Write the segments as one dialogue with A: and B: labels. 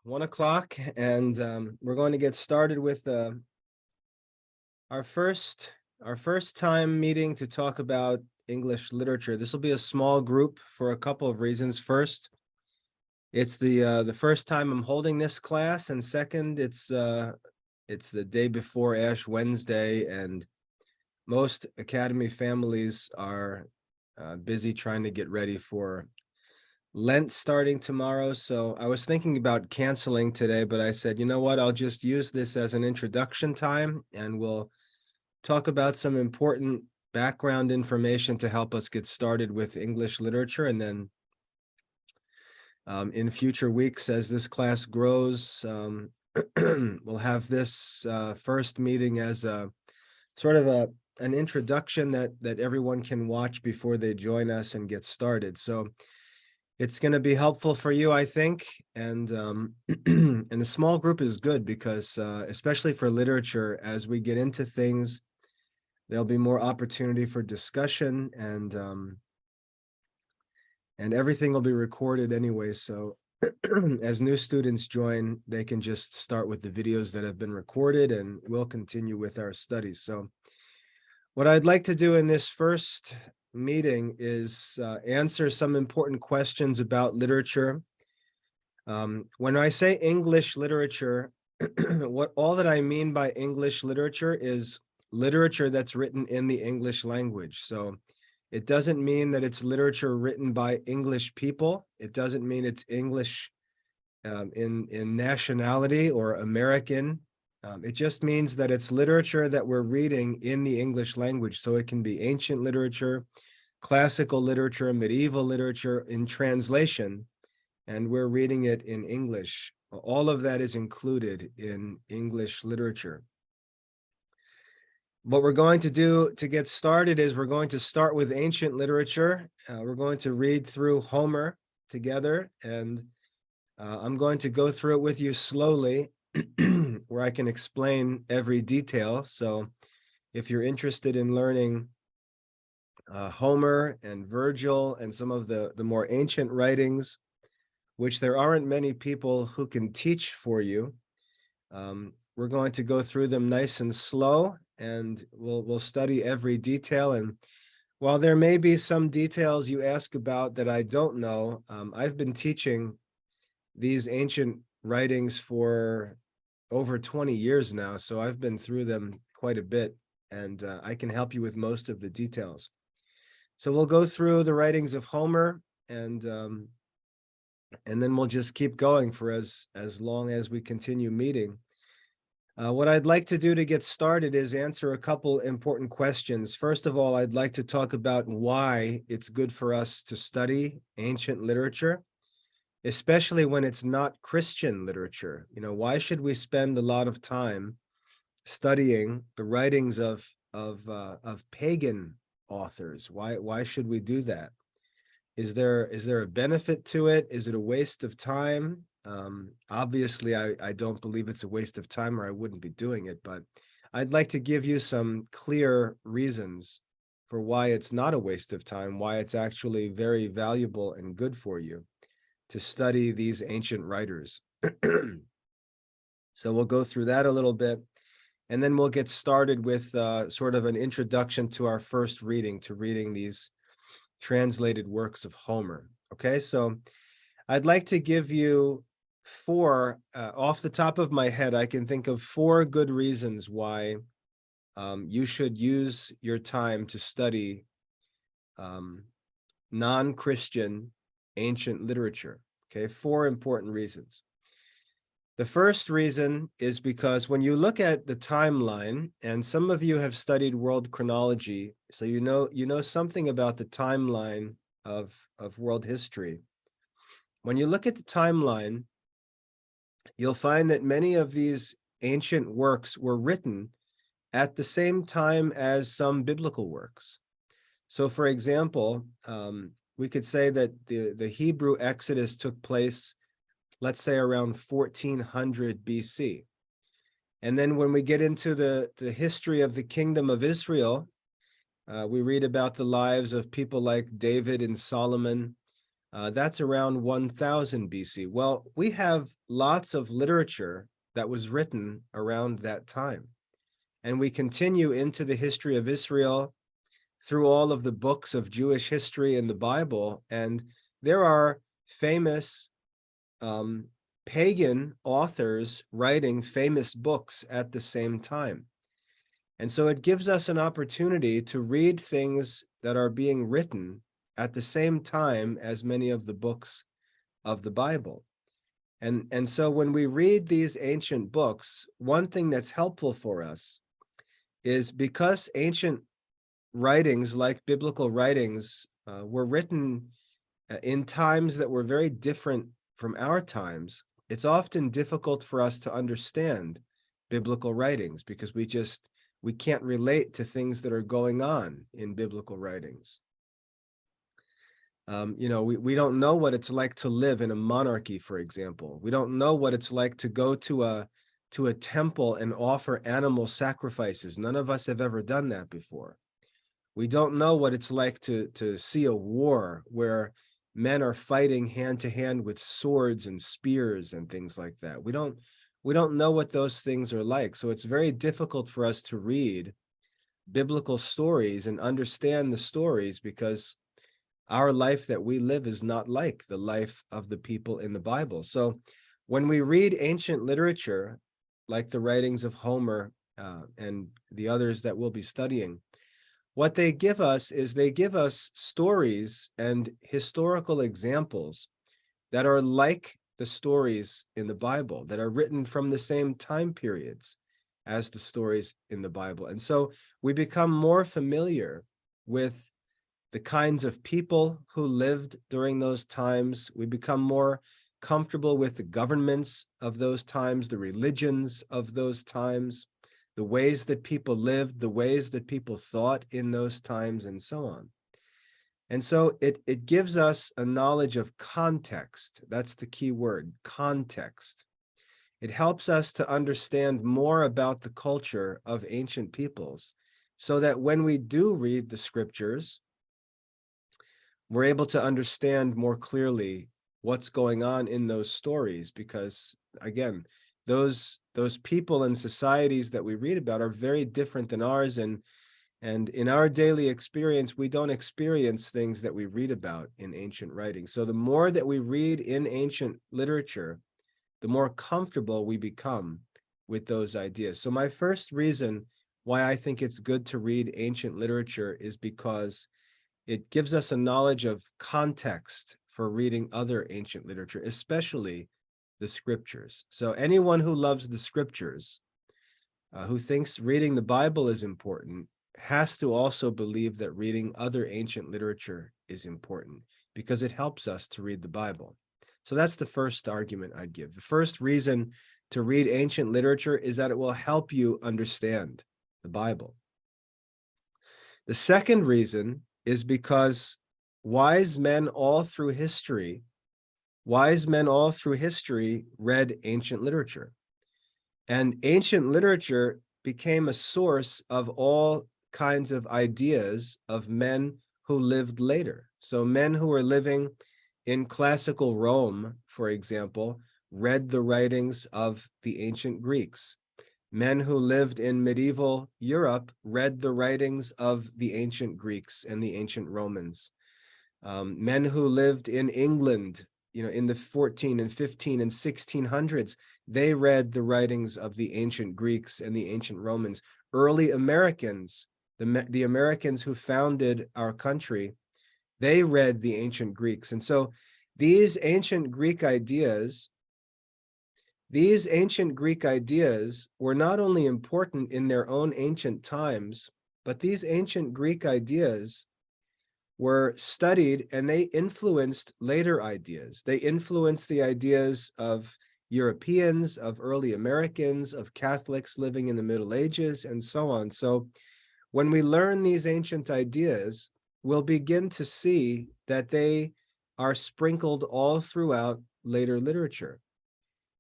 A: 1 o'clock, and we're going to get started with our first time meeting to talk about English literature. This will be a small group for a couple of reasons. First, it's the first time I'm holding this class, and second, it's the day before Ash Wednesday, and most Academy families are busy trying to get ready for Lent starting tomorrow. So I was thinking about canceling today, but I said, you know what, I'll just use this as an introduction time, and we'll talk about some important background information to help us get started with English literature. And then in future weeks, as this class grows, we'll have this first meeting as a sort of an introduction that everyone can watch before they join us and get started. So it's going to be helpful for you, I think, and and the small group is good because especially for literature, as we get into things, there'll be more opportunity for discussion, and everything will be recorded anyway. So as new students join, they can just start with the videos that have been recorded, and we'll continue with our studies. So what I'd like to do in this first meeting is answer some important questions about literature. When I say English literature, all that I mean by English literature is literature that's written in the English language. So it doesn't mean that it's literature written by English people. It doesn't mean it's English in nationality or American. It just means that it's literature that we're reading in the English language. So it can be ancient literature, classical literature, medieval literature in translation, and we're reading it in English. All of that is included in English literature. What we're going to do to get started is we're going to start with ancient literature. We're going to read through Homer together, and I'm going to go through it with you slowly where I can explain every detail. So if you're interested in learning Homer and Virgil and some of the more ancient writings, which there aren't many people who can teach for you, we're going to go through them nice and slow, and we'll study every detail. And while there may be some details you ask about that I don't know, I've been teaching these ancient writings for over 20 years now, so I've been through them quite a bit, and I can help you with most of the details. So we'll go through the writings of Homer, and then we'll just keep going for as long as we continue meeting. What I'd like to do to get started is answer a couple important questions. First of all, I'd like to talk about why it's good for us to study ancient literature, especially when it's not Christian literature. You know, why should we spend a lot of time studying the writings of pagan authors? Why should we do that? Is there a benefit to it? Is it a waste of time? Obviously, I don't believe it's a waste of time, or I wouldn't be doing it, but I'd like to give you some clear reasons for why it's not a waste of time, why it's actually very valuable and good for you to study these ancient writers. So we'll go through that a little bit, and then we'll get started with sort of an introduction to our first reading, to reading these translated works of Homer. Okay, so I'd like to give you four, off the top of my head, I can think of 4 good reasons why you should use your time to study non-Christian ancient literature. Okay, 4 important reasons. The first reason is because when you look at the timeline, and some of you have studied world chronology, so you know something about the timeline of world history. When you look at the timeline, you'll find that many of these ancient works were written at the same time as some biblical works. So for example, we could say that the Hebrew Exodus took place, let's say, around 1400 BC. And then when we get into the history of the kingdom of Israel, we read about the lives of people like David and Solomon. That's around 1000 BC. Well, we have lots of literature that was written around that time. And we continue into the history of Israel through all of the books of Jewish history in the Bible. And there are famous pagan authors writing famous books at the same time. And so it gives us an opportunity to read things that are being written at the same time as many of the books of the Bible. And so when we read these ancient books, one thing that's helpful for us is because ancient writings, like biblical writings, were written in times that were very different from our times, it's often difficult for us to understand biblical writings because we can't relate to things that are going on in biblical writings. We don't know what it's like to live in a monarchy, for example. We don't know what it's like to go to a temple and offer animal sacrifices. None of us have ever done that before. We don't know what it's like to see a war where men are fighting hand to hand with swords and spears and things like that. We don't know what those things are like. So it's very difficult for us to read biblical stories and understand the stories because our life that we live is not like the life of the people in the Bible. So when we read ancient literature, like the writings of Homer and the others that we'll be studying, what they give us is they give us stories and historical examples that are like the stories in the Bible, that are written from the same time periods as the stories in the Bible. And so we become more familiar with the kinds of people who lived during those times. We become more comfortable with the governments of those times, the religions of those times, the ways that people lived, the ways that people thought in those times, and so on. And so it gives us a knowledge of context. That's the key word, context. It helps us to understand more about the culture of ancient peoples so that when we do read the scriptures, we're able to understand more clearly what's going on in those stories because, again, those people and societies that we read about are very different than ours, and in our daily experience, we don't experience things that we read about in ancient writings. So the more that we read in ancient literature, the more comfortable we become with those ideas. So my first reason why I think it's good to read ancient literature is because it gives us a knowledge of context for reading other ancient literature, especially the scriptures. So anyone who loves the scriptures, who thinks reading the Bible is important, has to also believe that reading other ancient literature is important because it helps us to read the Bible. So that's the first argument I'd give. The first reason to read ancient literature is that it will help you understand the Bible. The second reason is because wise men all through history read ancient literature. And ancient literature became a source of all kinds of ideas of men who lived later. So men who were living in classical Rome, for example, read the writings of the ancient Greeks. Men who lived in medieval Europe read the writings of the ancient Greeks and the ancient Romans. Men who lived in England, in the 14 and 15 and 1600s, they read the writings of the ancient Greeks and the ancient Romans. Early Americans, the Americans who founded our country, they read the ancient Greeks. And so these ancient Greek ideas were not only important in their own ancient times, but these ancient Greek ideas were studied and they influenced later ideas. They influenced the ideas of Europeans, of early Americans, of Catholics living in the Middle Ages, and so on. So when we learn these ancient ideas, we'll begin to see that they are sprinkled all throughout later literature.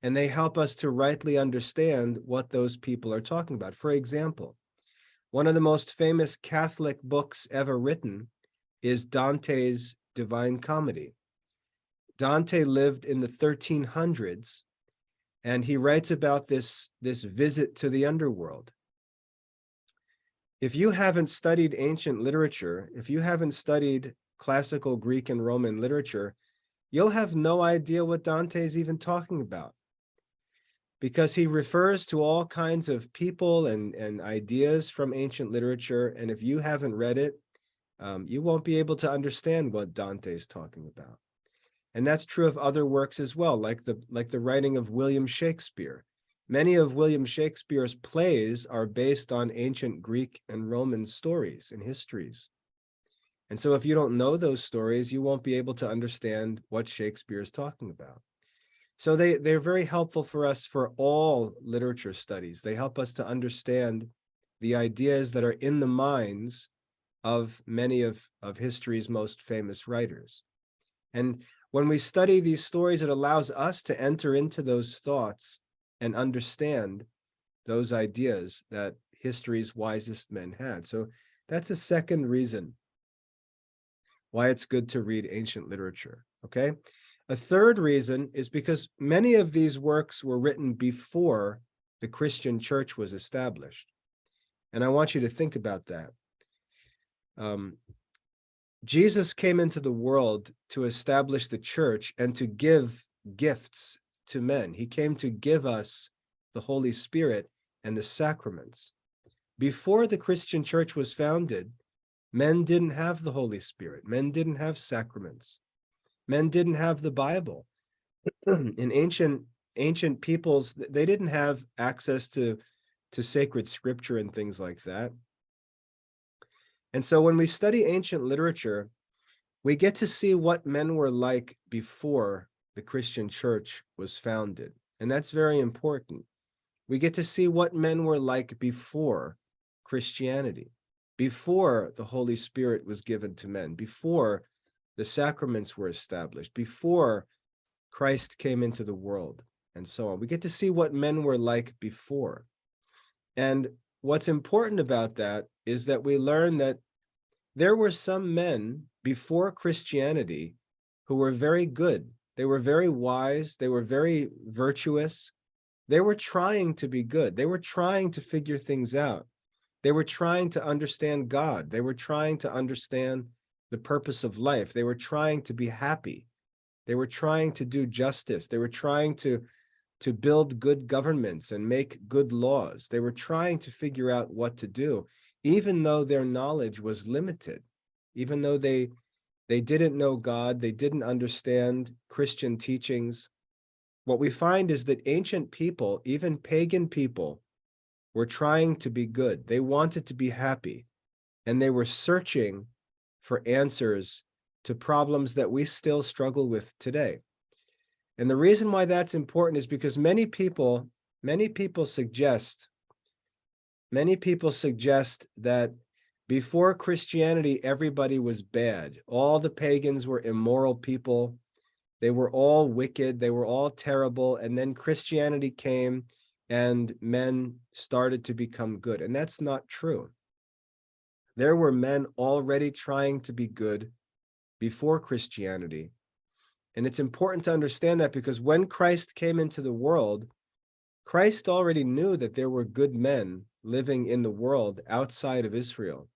A: And they help us to rightly understand what those people are talking about. For example, one of the most famous Catholic books ever written is Dante's Divine Comedy. Dante lived in the 1300s, and he writes about this visit to the underworld. If you haven't studied ancient literature, if you haven't studied classical Greek and Roman literature, you'll have no idea what Dante is even talking about, because he refers to all kinds of people and ideas from ancient literature. And if you haven't read it, you won't be able to understand what Dante is talking about. And that's true of other works as well, like the writing of William Shakespeare. Many of William Shakespeare's plays are based on ancient Greek and Roman stories and histories. And so if you don't know those stories, you won't be able to understand what Shakespeare is talking about. So they're very helpful for us for all literature studies. They help us to understand the ideas that are in the minds of many of history's most famous writers. And when we study these stories, it allows us to enter into those thoughts and understand those ideas that history's wisest men had. So that's a second reason why it's good to read ancient literature, okay? A third reason is because many of these works were written before the Christian church was established. And I want you to think about that. Jesus came into the world to establish the church and to give gifts to men. He came to give us the Holy Spirit and the sacraments. Before the Christian church was founded, men didn't have the Holy Spirit. Men didn't have sacraments. Men didn't have the Bible. In ancient peoples, they didn't have access to sacred scripture and things like that. And so when we study ancient literature, we get to see what men were like before the Christian church was founded. And that's very important. We get to see what men were like before Christianity, before the Holy Spirit was given to men, before the sacraments were established, before Christ came into the world, and so on. We get to see what men were like before. And what's important about that is that we learn that there were some men before Christianity who were very good. They were very wise. They were very virtuous. They were trying to be good. They were trying to figure things out. They were trying to understand God. They were trying to understand the purpose of life. They were trying to be happy. They were trying to do justice. They were trying to build good governments and make good laws. They were trying to figure out what to do, even though their knowledge was limited, even though they didn't know God, they didn't understand Christian teachings. What we find is that ancient people, even pagan people, were trying to be good. They wanted to be happy, and they were searching for answers to problems that we still struggle with today. And the reason why that's important is because many people suggest that before Christianity, everybody was bad. All the pagans were immoral people. They were all wicked. They were all terrible. And then Christianity came and men started to become good. And that's not true. There were men already trying to be good before Christianity. And it's important to understand that, because when Christ came into the world, Christ already knew that there were good men living in the world outside of Israel.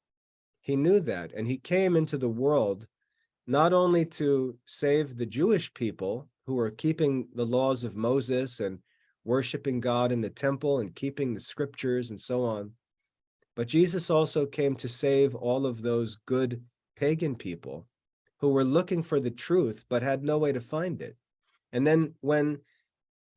A: He knew that, and he came into the world not only to save the Jewish people who were keeping the laws of Moses and worshiping God in the temple and keeping the scriptures and so on, but Jesus also came to save all of those good pagan people who were looking for the truth but had no way to find it. And then when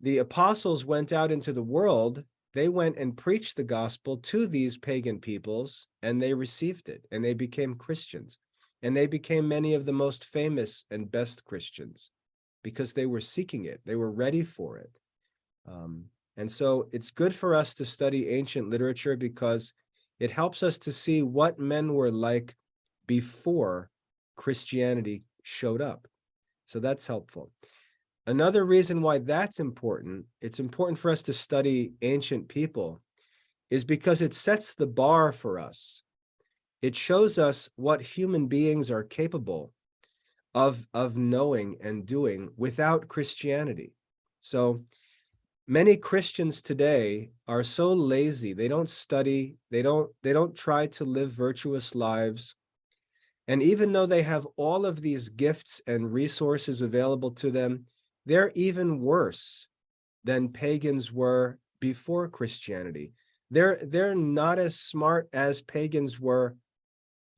A: the apostles went out into the world, they went and preached the gospel to these pagan peoples, and they received it, and they became Christians. And they became many of the most famous and best Christians because they were seeking it. They were ready for it. And so it's good for us to study ancient literature because it helps us to see what men were like before Christianity showed up. So that's helpful. Another reason why that's important, it's important for us to study ancient people, is because it sets the bar for us. It shows us what human beings are capable of knowing and doing without Christianity. So many Christians today are so lazy, they don't study, they don't try to live virtuous lives. And even though they have all of these gifts and resources available to them, they're even worse than pagans were before Christianity. They're not as smart as pagans were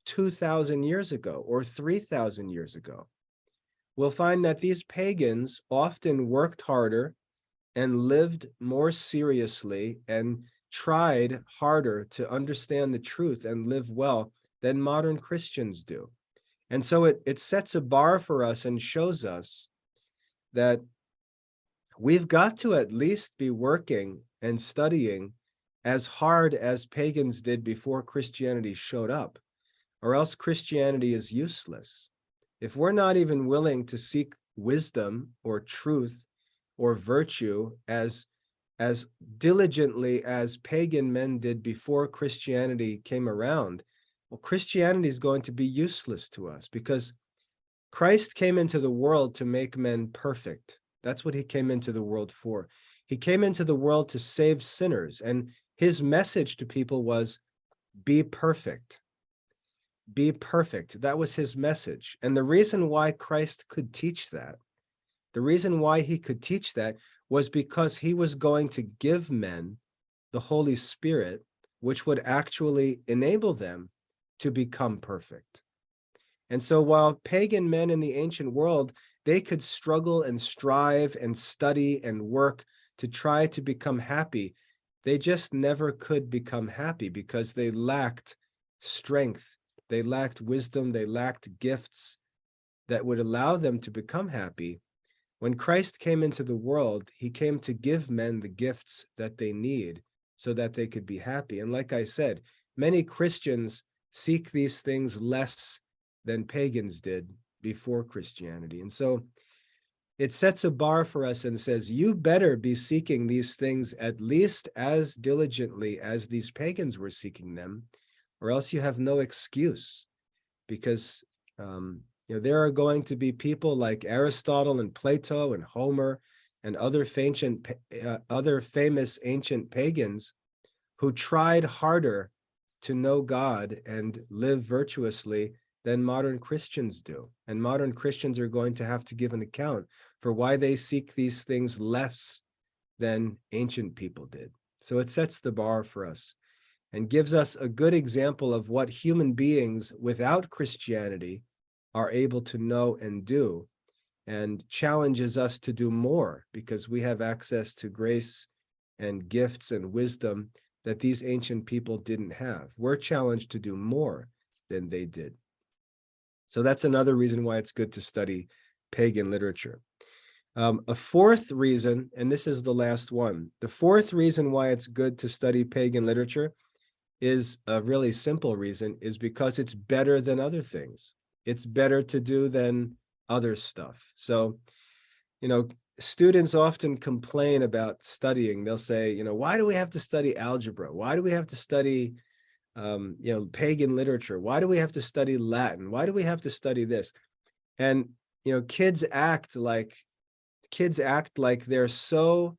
A: 2,000 years ago or 3,000 years ago. We'll find that these pagans often worked harder and lived more seriously and tried harder to understand the truth and live well than modern Christians do. And so it sets a bar for us and shows us that we've got to at least be working and studying as hard as pagans did before Christianity showed up, or else Christianity is useless. If we're not even willing to seek wisdom or truth or virtue as diligently as pagan men did before Christianity came around, well, Christianity is going to be useless to us, because Christ came into the world to make men perfect. That's what he came into the world for. He came into the world to save sinners, and his message to people was, be perfect. Be perfect. That was his message. And the reason why Christ could teach that, the reason why he could teach that was because he was going to give men the Holy Spirit, which would actually enable them to become perfect. And so while pagan men in the ancient world, they could struggle and strive and study and work to try to become happy, they just never could become happy because they lacked strength, they lacked wisdom, they lacked gifts that would allow them to become happy. When Christ came into the world, he came to give men the gifts that they need so that they could be happy. And like I said, many Christians seek these things less than pagans did before Christianity. And so it sets a bar for us and says, you better be seeking these things at least as diligently as these pagans were seeking them, or else you have no excuse. Because there are going to be people like Aristotle and Plato and Homer and other famous ancient pagans who tried harder to know God and live virtuously than modern Christians do. And modern Christians are going to have to give an account for why they seek these things less than ancient people did. So it sets the bar for us and gives us a good example of what human beings without Christianity are able to know and do, and challenges us to do more because we have access to grace and gifts and wisdom that these ancient people didn't have. We're challenged to do more than they did. So that's another reason why it's good to study pagan literature. A fourth reason, and this is the last one, the fourth reason why it's good to study pagan literature is a really simple reason, is because it's better than other things. It's better to do than other stuff. So, students often complain about studying. They'll say, why do we have to study algebra? Why do we have to study pagan literature? Why do we have to study Latin? Why do we have to study this? And kids act like they're so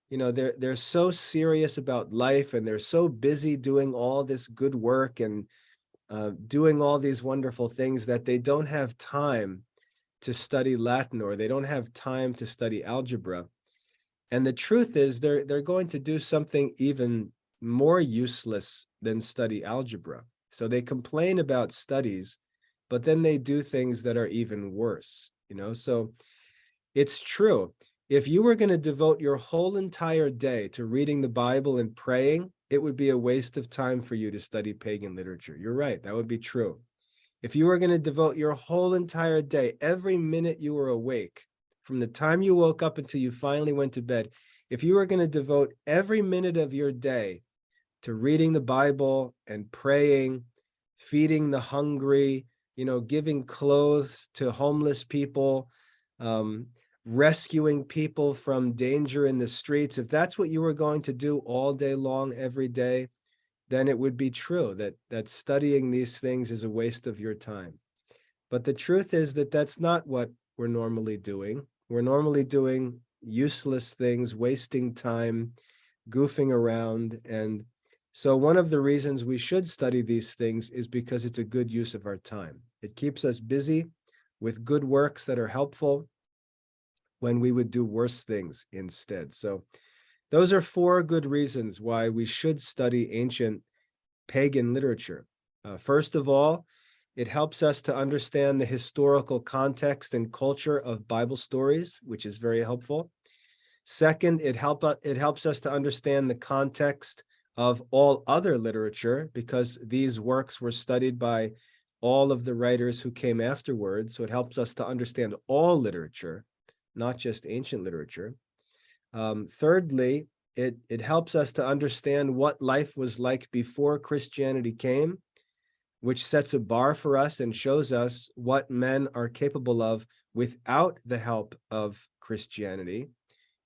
A: they're so serious about life, and they're so busy doing all this good work and doing all these wonderful things that they don't have time to study Latin, or they don't have time to study algebra. And the truth is, they're going to do something even more useless than study algebra. So they complain about studies, but then they do things that are even worse, So it's true. If you were going to devote your whole entire day to reading the Bible and praying, it would be a waste of time for you to study pagan literature. You're right, that would be true. If you were going to devote your whole entire day, every minute you were awake, from the time you woke up until you finally went to bed, if you were going to devote every minute of your day to reading the Bible and praying, feeding the hungry, giving clothes to homeless people, rescuing people from danger in the streets, if that's what you were going to do all day long, every day, then it would be true that studying these things is a waste of your time. But the truth is that that's not what we're normally doing. We're normally doing useless things, wasting time, goofing around. And so one of the reasons we should study these things is because it's a good use of our time. It keeps us busy with good works that are helpful when we would do worse things instead. So those are 4 good reasons why we should study ancient pagan literature. First of all, it helps us to understand the historical context and culture of Bible stories, which is very helpful. Second, it helps us to understand the context of all other literature, because these works were studied by all of the writers who came afterwards. So it helps us to understand all literature, not just ancient literature. Thirdly, it helps us to understand what life was like before Christianity came, which sets a bar for us and shows us what men are capable of without the help of Christianity.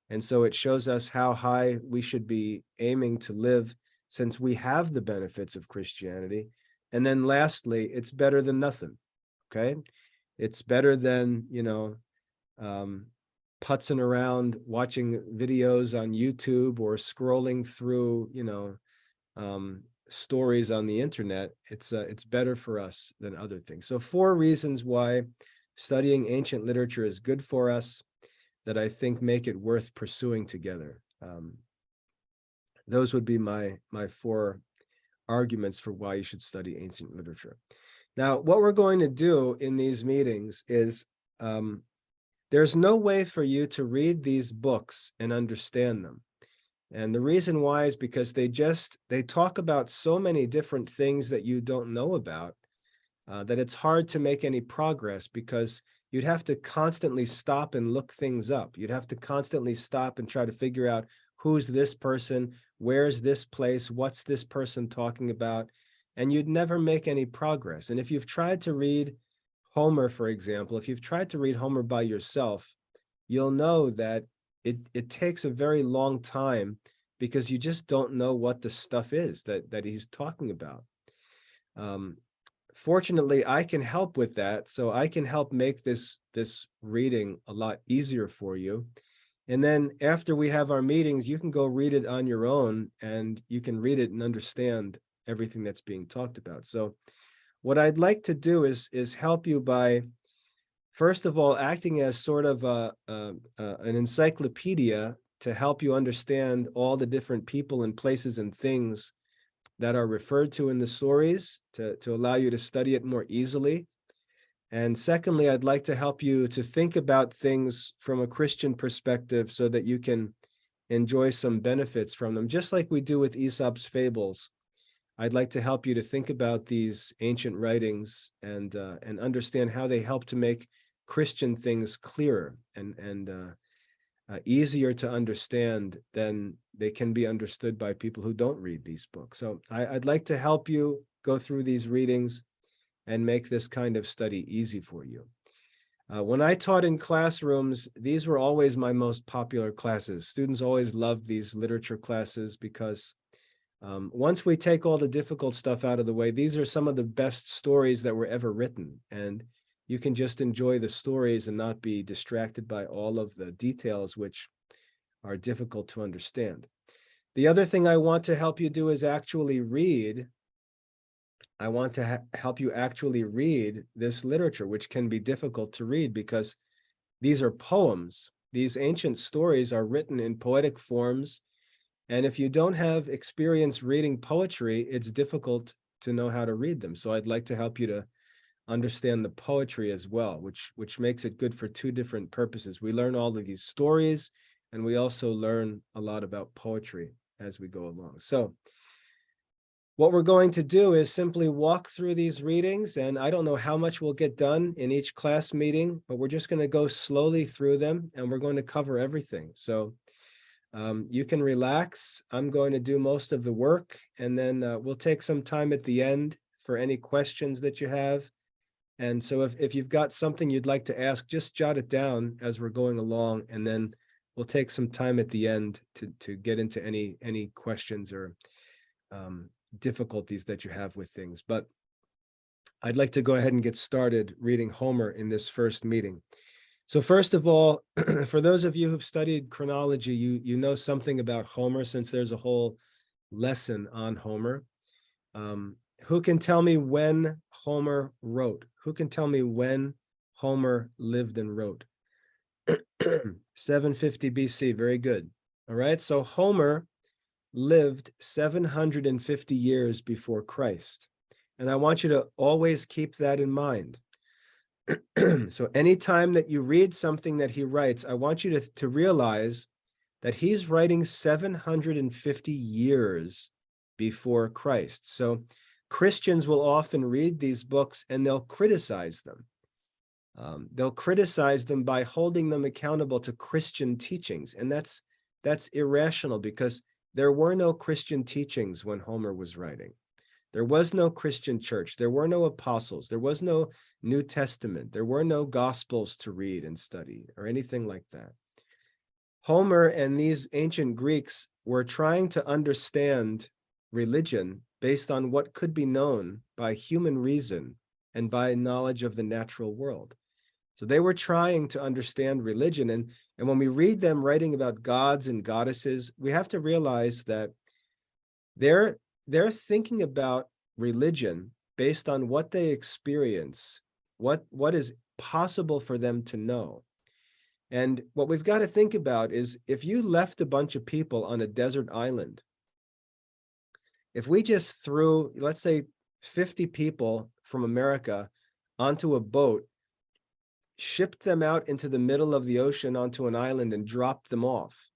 A: And so it shows us how high we should be aiming to live, since we have the benefits of Christianity. And then lastly, it's better than nothing. Okay. It's better than, putzing around watching videos on YouTube or scrolling through, stories on the internet. It's better for us than other things. So 4 reasons why studying ancient literature is good for us that I think make it worth pursuing together. Those would be my 4 arguments for why you should study ancient literature. Now, what we're going to do in these meetings is there's no way for you to read these books and understand them. And the reason why is because they talk about so many different things that you don't know about, that it's hard to make any progress, because you'd have to constantly stop and look things up. You'd have to constantly stop and try to figure out who's this person, where's this place, what's this person talking about, and you'd never make any progress. And if you've tried to read Homer, for example, if you've tried to read Homer by yourself, you'll know that it takes a very long time, because you just don't know what the stuff is that he's talking about. Fortunately, I can help with that, so I can help make this reading a lot easier for you. And then after we have our meetings, you can go read it on your own, and you can read it and understand everything that's being talked about. So what I'd like to do is help you by, first of all, acting as sort of an encyclopedia to help you understand all the different people and places and things that are referred to in the stories, to allow you to study it more easily. And secondly, I'd like to help you to think about things from a Christian perspective so that you can enjoy some benefits from them, just like we do with Aesop's fables. I'd like to help you to think about these ancient writings and understand how they help to make Christian things clearer and easier to understand than they can be understood by people who don't read these books. So I'd like to help you go through these readings and make this kind of study easy for you. When I taught in classrooms, these were always my most popular classes. Students always loved these literature classes because once we take all the difficult stuff out of the way, these are some of the best stories that were ever written. And you can just enjoy the stories and not be distracted by all of the details, which are difficult to understand. The other thing I want to help you do is actually read. I want to help you actually read this literature, which can be difficult to read because these are poems. These ancient stories are written in poetic forms. And if you don't have experience reading poetry, it's difficult to know how to read them. So I'd like to help you to understand the poetry as well, which makes it good for 2 different purposes. We learn all of these stories, and we also learn a lot about poetry as we go along. So what we're going to do is simply walk through these readings, and I don't know how much we'll get done in each class meeting, but we're just going to go slowly through them, and we're going to cover everything. So you can relax. I'm going to do most of the work, and then we'll take some time at the end for any questions that you have. And so if you've got something you'd like to ask, just jot it down as we're going along, and then we'll take some time at the end to get into any questions or difficulties that you have with things. But I'd like to go ahead and get started reading Homer in this first meeting. So first of all, for those of you who've studied chronology, you know something about Homer, since there's a whole lesson on Homer. Who can tell me when Homer wrote? Who can tell me when Homer lived and wrote? 750 BC, very good. All right, so Homer lived 750 years before Christ. And I want you to always keep that in mind. So anytime that you read something that he writes, I want you to realize that he's writing 750 years before Christ. So Christians will often read these books and they'll criticize them. They'll criticize them by holding them accountable to Christian teachings. And that's irrational, because there were no Christian teachings when Homer was writing. There was no Christian church. There were no apostles. There was no New Testament. There were no gospels to read and study or anything like that. Homer and these ancient Greeks were trying to understand religion based on what could be known by human reason and by knowledge of the natural world. So they were trying to understand religion. And when we read them writing about gods and goddesses, we have to realize that they're thinking about religion based on what they experience, what is possible for them to know. And what we've got to think about is, if you left a bunch of people on a desert island, if we just threw, let's say, 50 people from America onto a boat, shipped them out into the middle of the ocean onto an island and dropped them off,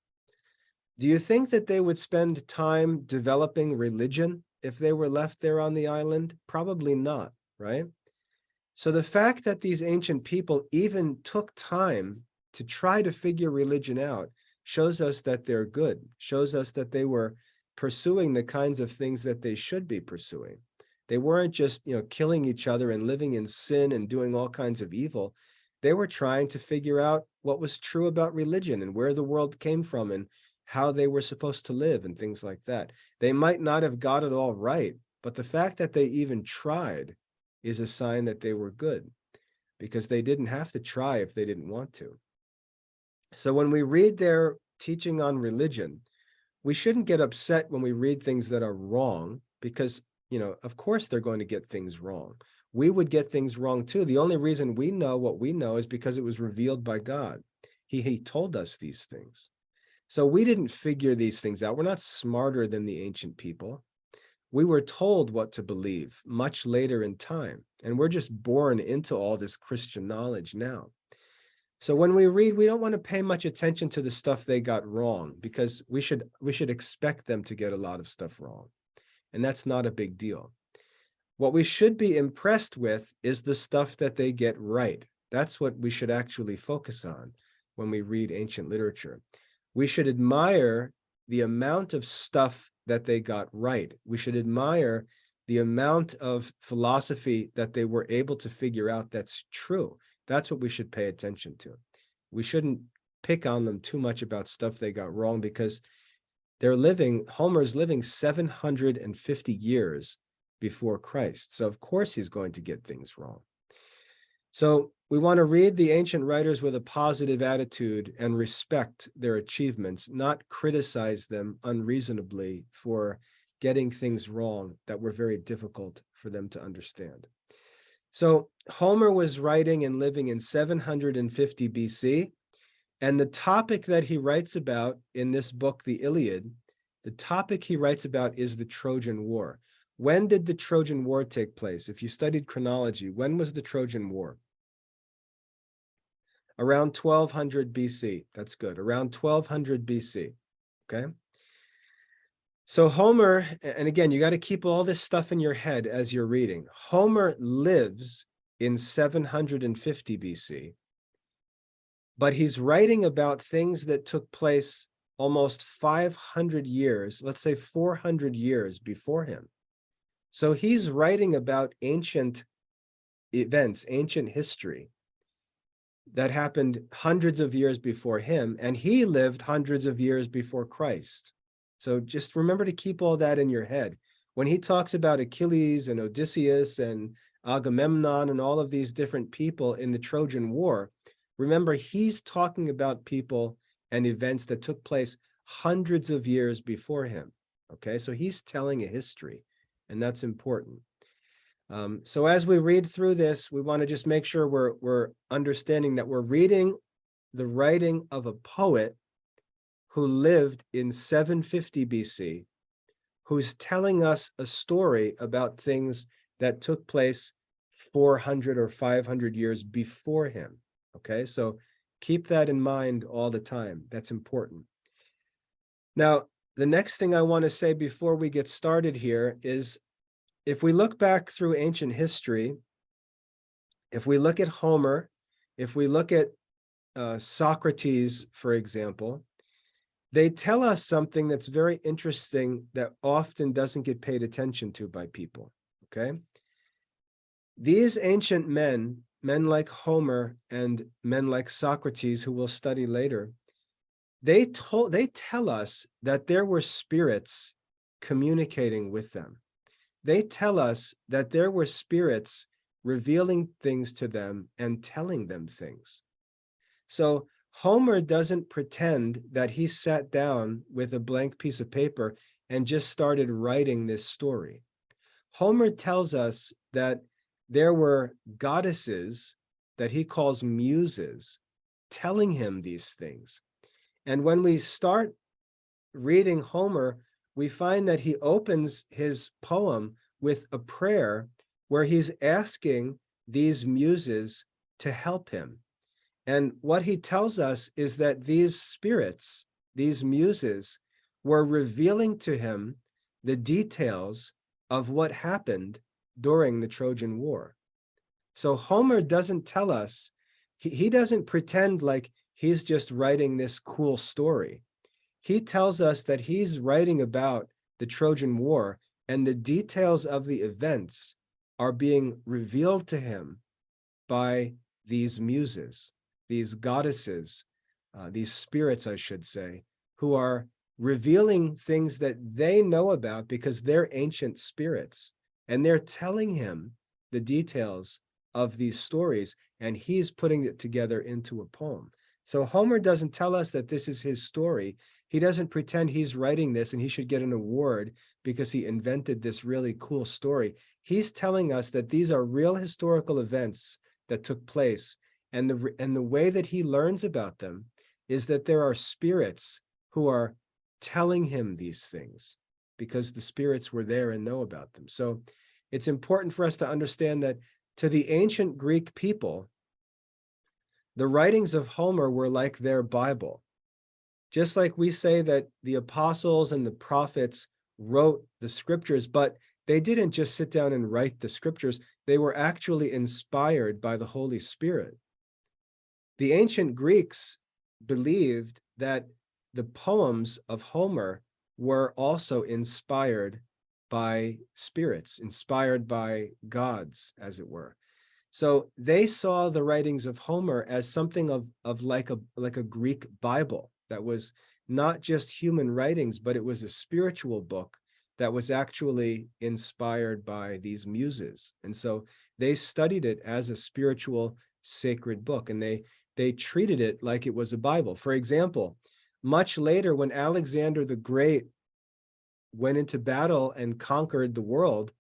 A: do you think that they would spend time developing religion if they were left there on the island? Probably not, right? So the fact that these ancient people even took time to try to figure religion out shows us that they're good, shows us that they were pursuing the kinds of things that they should be pursuing. They weren't just, killing each other and living in sin and doing all kinds of evil. They were trying to figure out what was true about religion and where the world came from and how they were supposed to live and things like that. They might not have got it all right, but the fact that they even tried is a sign that they were good, because they didn't have to try if they didn't want to. So when we read their teaching on religion, we shouldn't get upset when we read things that are wrong, because, of course they're going to get things wrong. We would get things wrong too. The only reason we know what we know is because it was revealed by God. He told us these things. So we didn't figure these things out. We're not smarter than the ancient people. We were told what to believe much later in time, and we're just born into all this Christian knowledge now. So when we read, we don't want to pay much attention to the stuff they got wrong, because we should expect them to get a lot of stuff wrong. And that's not a big deal. What we should be impressed with is the stuff that they get right. That's what we should actually focus on when we read ancient literature. We should admire the amount of stuff that they got right. We should admire the amount of philosophy that they were able to figure out that's true. That's what we should pay attention to. We shouldn't pick on them too much about stuff they got wrong, because Homer's living 750 years before Christ. So of course he's going to get things wrong. So we want to read the ancient writers with a positive attitude and respect their achievements, not criticize them unreasonably for getting things wrong that were very difficult for them to understand. So Homer was writing and living in 750 BC, and the topic that he writes about in this book, the Iliad, the topic he writes about is the Trojan War. When did the Trojan War take place? If you studied chronology, when was the Trojan War? Around 1200 BC. That's good. Around 1200 BC. Okay. So Homer, and again, you got to keep all this stuff in your head as you're reading. Homer lives in 750 BC, but he's writing about things that took place almost 500 years, let's say 400 years before him. So he's writing about ancient events, ancient history that happened hundreds of years before him, and he lived hundreds of years before Christ. So just remember to keep all that in your head. When he talks about Achilles and Odysseus and Agamemnon and all of these different people in the Trojan War, remember, he's talking about people and events that took place hundreds of years before him. Okay, so he's telling a history, and that's important. So as we read through this, we want to just make sure we're understanding that we're reading the writing of a poet who lived in 750 BC, who's telling us a story about things that took place 400 or 500 years before him. Okay, so keep that in mind all the time. That's important. Now, the next thing I want to say before we get started here is, if we look back through ancient history, if we look at Homer, if we look at Socrates, for example, they tell us something that's very interesting that often doesn't get paid attention to by people, okay? These ancient men like Homer and men like Socrates, who we'll study later, they tell us that there were spirits communicating with them. They tell us that there were spirits revealing things to them and telling them things. So Homer doesn't pretend that he sat down with a blank piece of paper and just started writing this story. Homer tells us that there were goddesses that he calls muses telling him these things. And when we start reading Homer, we find that he opens his poem with a prayer where he's asking these muses to help him. And what he tells us is that these spirits, these muses, were revealing to him the details of what happened during the Trojan War. So Homer doesn't tell us, he doesn't pretend like he's just writing this cool story. He tells us that he's writing about the Trojan War, and the details of the events are being revealed to him by these muses, these goddesses, these spirits, I should say, who are revealing things that they know about because they're ancient spirits, and they're telling him the details of these stories, and he's putting it together into a poem. So Homer doesn't tell us that this is his story. He doesn't pretend he's writing this and he should get an award because he invented this really cool story. He's telling us that these are real historical events that took place, and the way that he learns about them is that there are spirits who are telling him these things because the spirits were there and know about them. So it's important for us to understand that to the ancient Greek people, the writings of Homer were like their Bible. Just like we say that the apostles and the prophets wrote the scriptures, but they didn't just sit down and write the scriptures. They were actually inspired by the Holy Spirit. The ancient Greeks believed that the poems of Homer were also inspired by spirits, inspired by gods, as it were. So they saw the writings of Homer as something of like a Greek Bible that was not just human writings, but it was a spiritual book that was actually inspired by these muses. And so they studied it as a spiritual sacred book, and they treated it like it was a Bible. For example, much later, when Alexander the Great went into battle and conquered the world,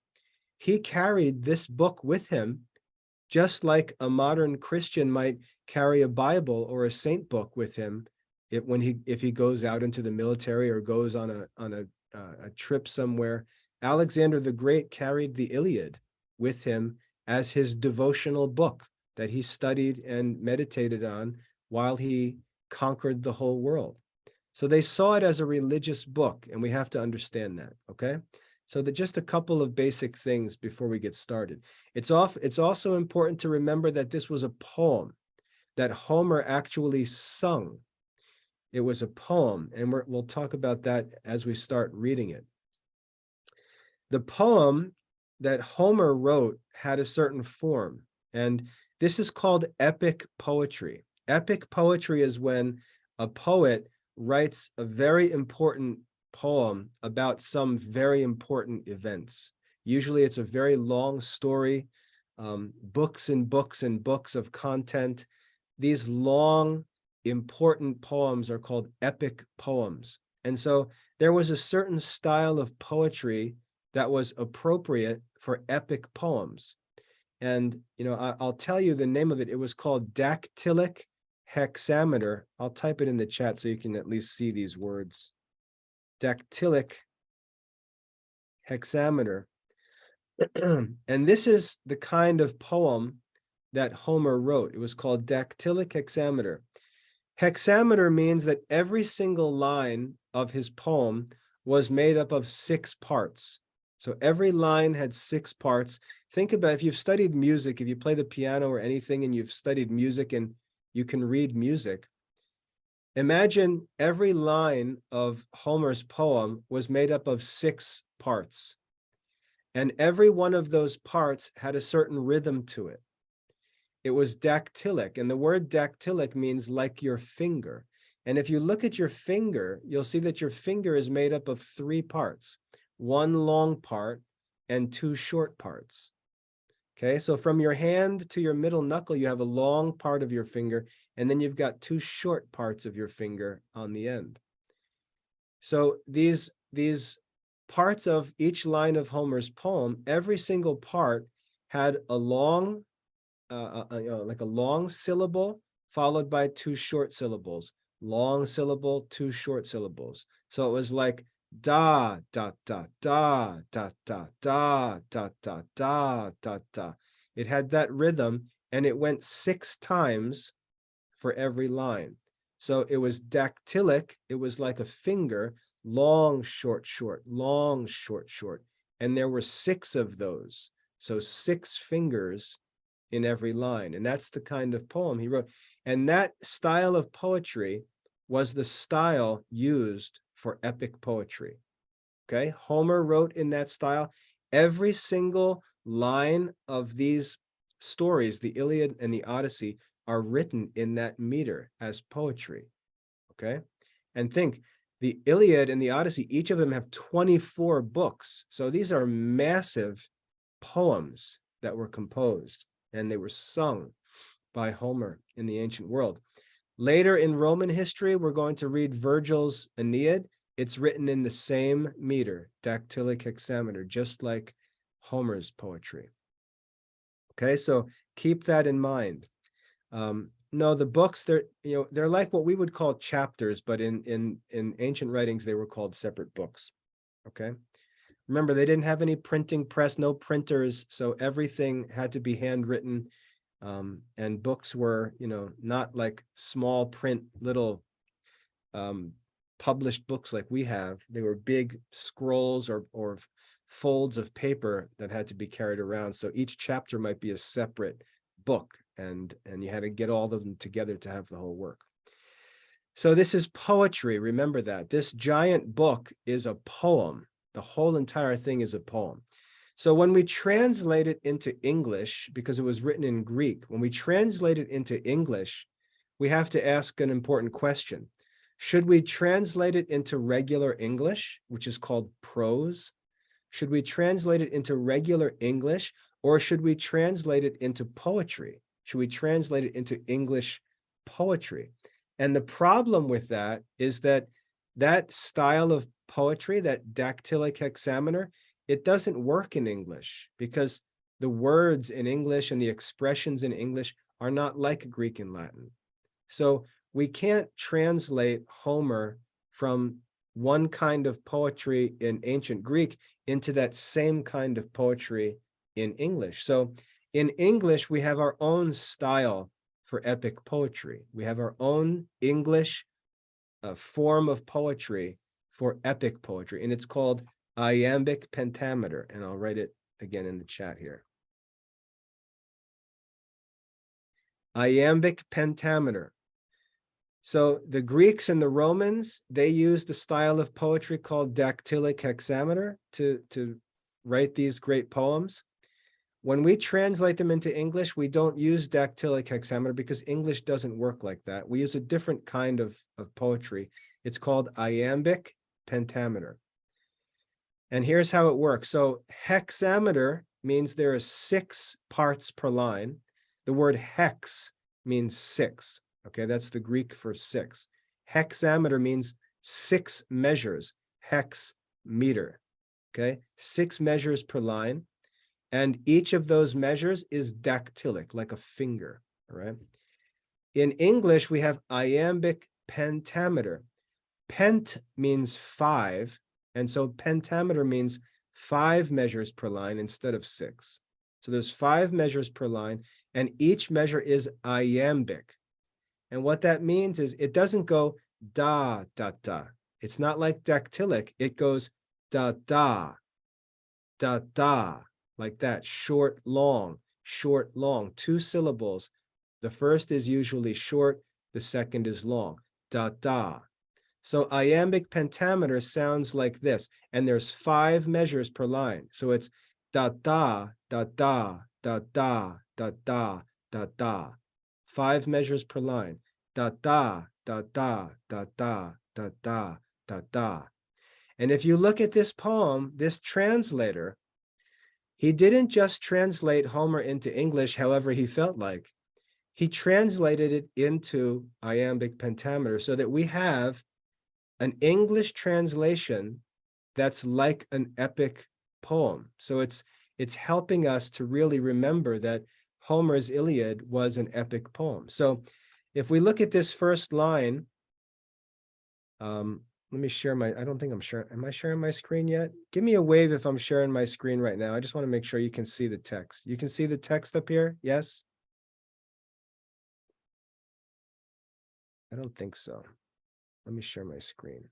A: he carried this book with him, just like a modern Christian might carry a Bible or a saint book with him if he goes out into the military or goes on a trip somewhere. Alexander the Great carried the Iliad with him as his devotional book that he studied and meditated on while he conquered the whole world. So they saw it as a religious book, and we have to understand that, okay? So just a couple of basic things before we get started. It's also important to remember that this was a poem that Homer actually sung. It was a poem, and we'll talk about that as we start reading it. The poem that Homer wrote had a certain form, and this is called epic poetry. Epic poetry is when a poet writes a very important poem about some very important events. Usually it's a very long story, books and books and books of content. These long, important poems are called epic poems. And so there was a certain style of poetry that was appropriate for epic poems. And, I'll tell you the name of it. It was called dactylic hexameter. I'll type it in the chat so you can at least see these words. Dactylic hexameter. And this is the kind of poem that Homer wrote. It was called dactylic hexameter. Hexameter means that every single line of his poem was made up of 6 parts. So every line had 6 parts. Think about if you've studied music, if you play the piano or anything and you've studied music and you can read music, imagine every line of Homer's poem was made up of 6 parts. And every one of those parts had a certain rhythm to it. It was dactylic, and the word dactylic means like your finger. And if you look at your finger, you'll see that your finger is made up of 3 parts, 1 long part and 2 short parts. Okay, so from your hand to your middle knuckle, you have a long part of your finger, and then you've got 2 short parts of your finger on the end. So these parts of each line of Homer's poem, every single part had a long, like a long syllable followed by 2 short syllables. Long syllable, 2 short syllables. So it was like da da da da da da da da da da da da. It had that rhythm, and it went 6 times for every line. So it was dactylic. It was like a finger, long, short, short, long, short, short. And there were 6 of those. So 6 fingers in every line. And that's the kind of poem he wrote. And that style of poetry was the style used for epic poetry. Okay, Homer wrote in that style. Every single line of these stories, the Iliad and the Odyssey, are written in that meter as poetry. Okay, and think, the Iliad and the Odyssey, each of them have 24 books. So these are massive poems that were composed, and they were sung by Homer in the ancient world. Later in Roman history, we're going to read Virgil's Aeneid. It's written in the same meter, dactylic hexameter, just like Homer's poetry. Okay, so keep that in mind. No, the books, they're like what we would call chapters, but in ancient writings, they were called separate books. Okay. Remember, they didn't have any printing press, no printers, so everything had to be handwritten. And books were, not like small print little published books like we have. They were big scrolls or folds of paper that had to be carried around. So each chapter might be a separate book, and you had to get all of them together to have the whole work. So this is poetry. Remember that. This giant book is a poem. The whole entire thing is a poem. So when we translate it into English, because it was written in Greek, when we translate it into English, we have to ask an important question. Should we translate it into regular English, which is called prose? Should we translate it into regular English, or should we translate it into poetry? Should we translate it into English poetry? And the problem with that is that that style of poetry, that dactylic hexameter, it doesn't work in English because the words in English and the expressions in English are not like Greek and Latin. So we can't translate Homer from one kind of poetry in ancient Greek into that same kind of poetry in English. So in English, we have our own style for epic poetry. We have our own English form of poetry for epic poetry, and it's called Iambic Pentameter, and I'll write it again in the chat here. Iambic Pentameter. So the Greeks and the Romans, they used a style of poetry called dactylic hexameter to write these great poems. When we translate them into English, we don't use dactylic hexameter because English doesn't work like that. We use a different kind of poetry. It's called iambic pentameter. And here's how it works. So hexameter means there are 6 parts per line. The word hex means 6. Okay, that's the Greek for 6. Hexameter means 6 measures, hex meter. Okay, 6 measures per line. And each of those measures is dactylic, like a finger. All right. In English, we have iambic pentameter. Pent means 5. And so pentameter means 5 measures per line instead of 6. So there's 5 measures per line, and each measure is iambic. And what that means is it doesn't go da, da, da. It's not like dactylic. It goes da, da, da, da, like that. Short, long, 2 syllables. The first is usually short. The second is long. Da, da. So iambic pentameter sounds like this, and there's 5 measures per line. So it's da da da da da da da da da da. 5 measures per line. Da da da da da da da da da da. And if you look at this poem, this translator, he didn't just translate Homer into English however he felt like. He translated it into iambic pentameter so that we have an English translation that's like an epic poem. So it's helping us to really remember that Homer's Iliad was an epic poem. So if we look at this first line, let me share my, I don't think I'm sharing, am I sharing my screen yet? Give me a wave if I'm sharing my screen right now. I just want to make sure you can see the text. You can see the text up here? Yes? I don't think so. Let me share my screen.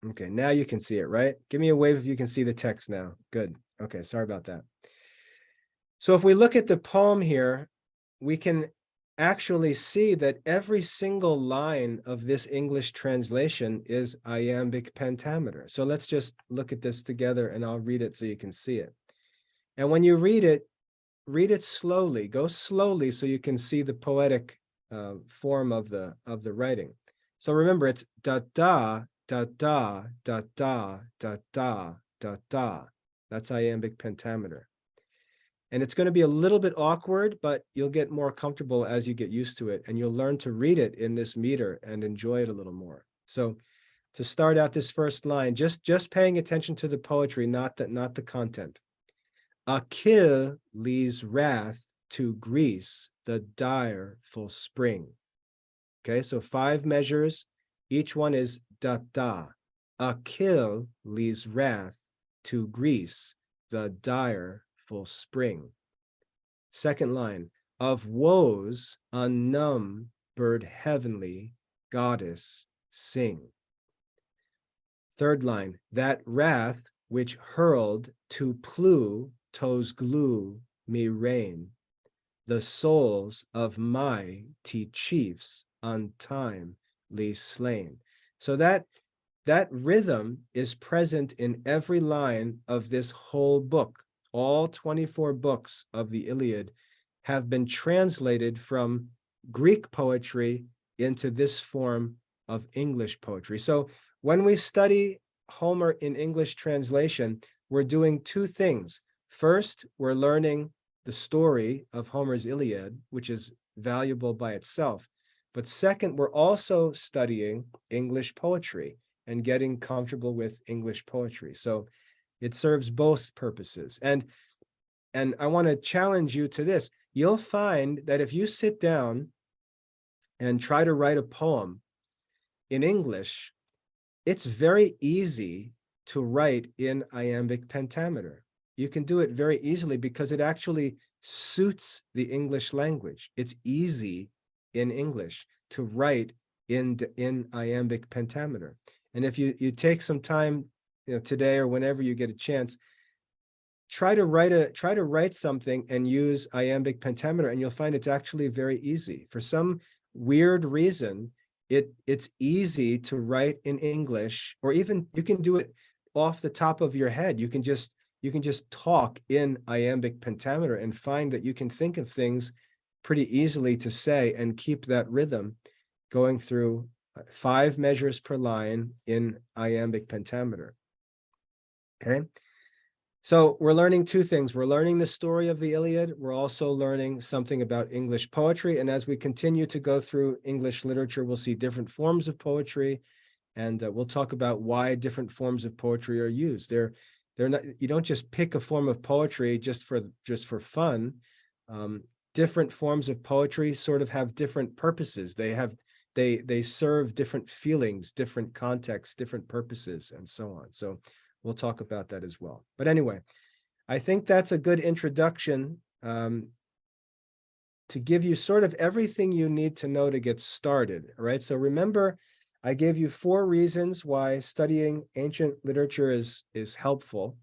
A: Okay, now you can see it, right? Give me a wave if you can see the text now. Good. Okay, sorry about that. So if we look at the poem here, we can actually see that every single line of this English translation is iambic pentameter. So let's just look at this together and I'll read it so you can see it. And when you read it slowly. Go slowly so you can see the poetic form of the writing. So remember, it's da da da da da da da da da da. That's iambic pentameter. And it's going to be a little bit awkward, but you'll get more comfortable as you get used to it, and you'll learn to read it in this meter and enjoy it a little more. So to start out this first line, just paying attention to the poetry, not the content. Achilles' wrath to Greece, the direful spring. Okay, so 5 measures. Each one is da da. Achilles' wrath to Greece, the direful spring. Second line, of woes unnumbered heavenly goddess sing. Third line, that wrath which hurled to Pluto's gloomy reign, the souls of mighty chiefs untimely slain. So that rhythm is present in every line of this whole book. All 24 books of the Iliad have been translated from Greek poetry into this form of English poetry. So when we study Homer in English translation, we're doing 2 things. First, we're learning the story of Homer's Iliad, which is valuable by itself. But second, we're also studying English poetry and getting comfortable with English poetry. So it serves both purposes. And I want to challenge you to this. You'll find that if you sit down and try to write a poem in English, it's very easy to write in iambic pentameter. You can do it very easily because it actually suits the English language. It's easy in English to write in iambic pentameter. And if you take some time, today or whenever you get a chance, try to write something and use iambic pentameter, and you'll find it's actually very easy. For some weird reason, it's easy to write in English, or even you can do it off the top of your head. You can just talk in iambic pentameter and find that you can think of things pretty easily to say and keep that rhythm going through 5 measures per line in iambic pentameter. Okay. So we're learning 2 things. We're learning the story of the Iliad. We're also learning something about English poetry. And as we continue to go through English literature, we'll see different forms of poetry, and we'll talk about why different forms of poetry are used. They're not, you don't just pick a form of poetry just for fun. Different forms of poetry sort of have different purposes. They serve different feelings, different contexts, different purposes, and so on. So we'll talk about that as well. But anyway, I think that's a good introduction to give you sort of everything you need to know to get started. All right. So remember, I gave you 4 reasons why studying ancient literature is helpful.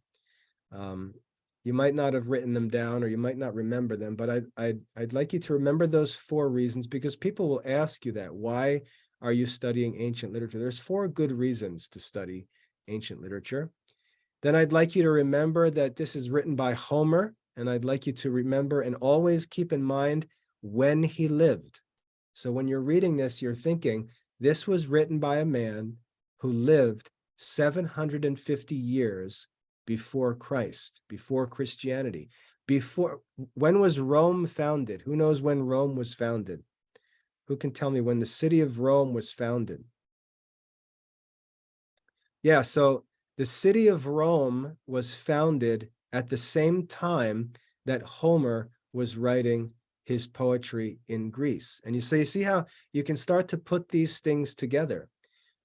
A: You might not have written them down, or you might not remember them, but I'd like you to remember those 4 reasons, because people will ask you that. Why are you studying ancient literature? There's 4 good reasons to study ancient literature. Then I'd like you to remember that this is written by Homer, and I'd like you to remember and always keep in mind when he lived. So when you're reading this, you're thinking, this was written by a man who lived 750 years before Christ, before Christianity. When was Rome founded? Who knows when Rome was founded? Who can tell me when the city of Rome was founded? Yeah, so the city of Rome was founded at the same time that Homer was writing his poetry in Greece. And you see how you can start to put these things together.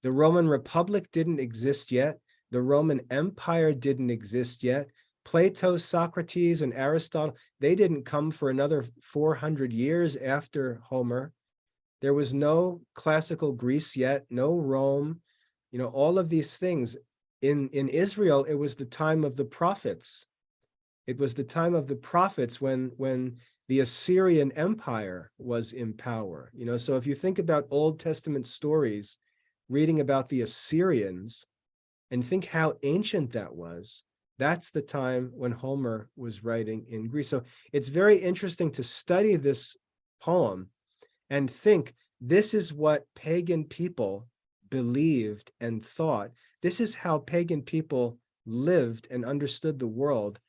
A: The Roman Republic didn't exist yet. The Roman Empire didn't exist yet. Plato, Socrates, and Aristotle, they didn't come for another 400 years after Homer. There was no classical Greece yet, no Rome, all of these things. In Israel, it was the time of the prophets. It was the time of the prophets when the Assyrian Empire was in power. So if you think about Old Testament stories, reading about the Assyrians, and think how ancient that was, that's the time when Homer was writing in Greece. So it's very interesting to study this poem and think, this is what pagan people believed and thought. This is how pagan people lived and understood the world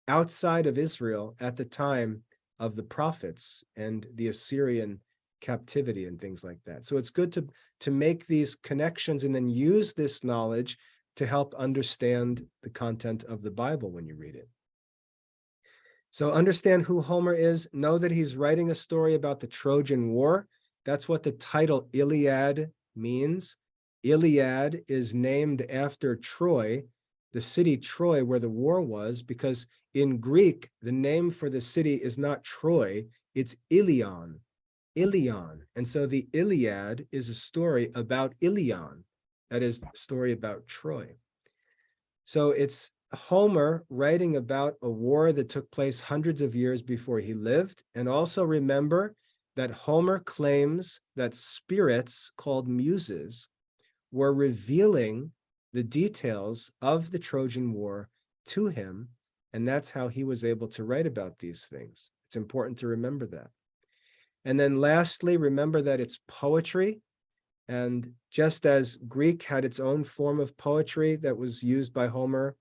A: outside of Israel at the time of the prophets and the Assyrian captivity and things like that. So it's good to make these connections and then use this knowledge to help understand the content of the Bible when you read it. So understand who Homer is. Know that he's writing a story about the Trojan War. That's what the title Iliad means. Iliad is named after Troy, the city Troy where the war was, because in Greek, the name for the city is not Troy, it's Ilion. Ilion. And so the Iliad is a story about Ilion. That is the story about Troy. So it's Homer writing about a war that took place hundreds of years before he lived. And also remember that Homer claims that spirits called muses were revealing the details of the Trojan War to him. And that's how he was able to write about these things. It's important to remember that. And then lastly, remember that it's poetry. And just as Greek had its own form of poetry that was used by Homer,